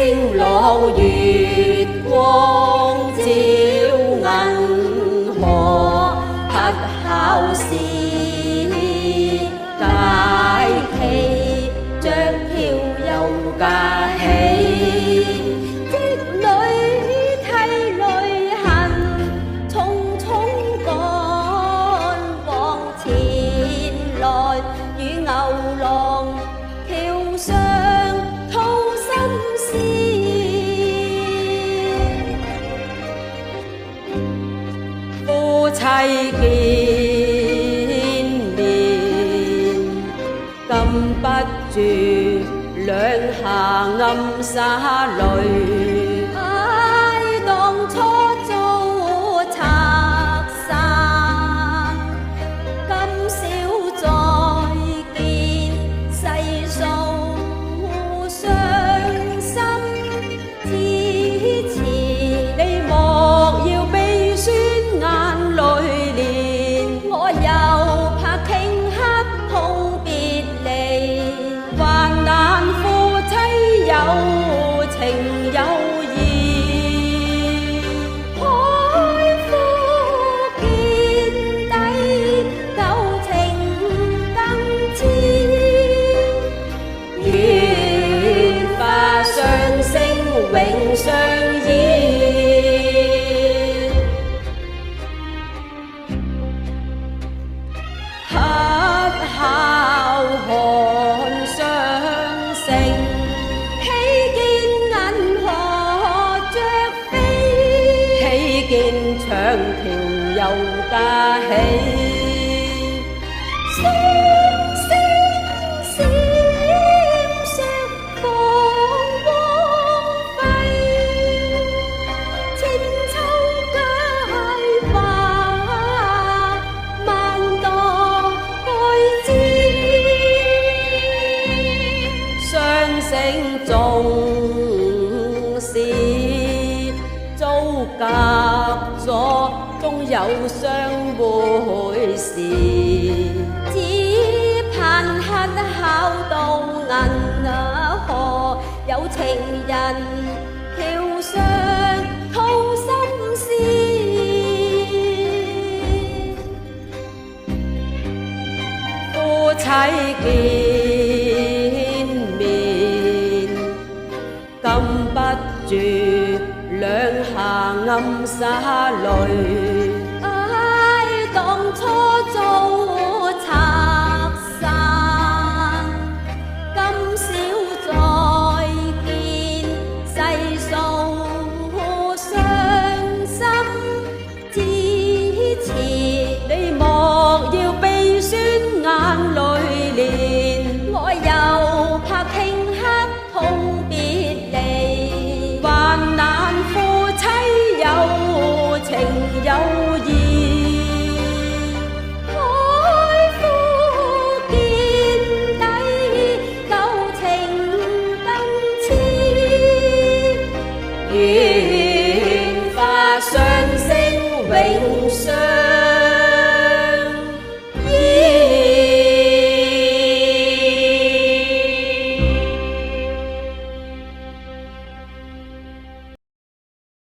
星朗月光照銀河，乞巧是佳期，雀飄又架起。織女替淚痕，匆匆趕往前來，與牛郎橋上吐心事。夫妻見面，禁不住兩下暗灑淚。唉，當初遭拆散，今宵再見，細數傷心。支持你莫要鼻酸眼淚連，我又怕頃刻痛別離，患難夫妻有情有義。海枯見底，舊情更痴，願化雙星永相依。乞巧看雙星，喜見銀河着飛，喜見長橋又架起。星星閃爍放光輝，千秋佳話萬代開支。雙星縱使遭隔咗，終有相會時。只盼乞巧到銀河，有情人橋上吐心事。夫妻見面，禁不住兩下暗灑淚。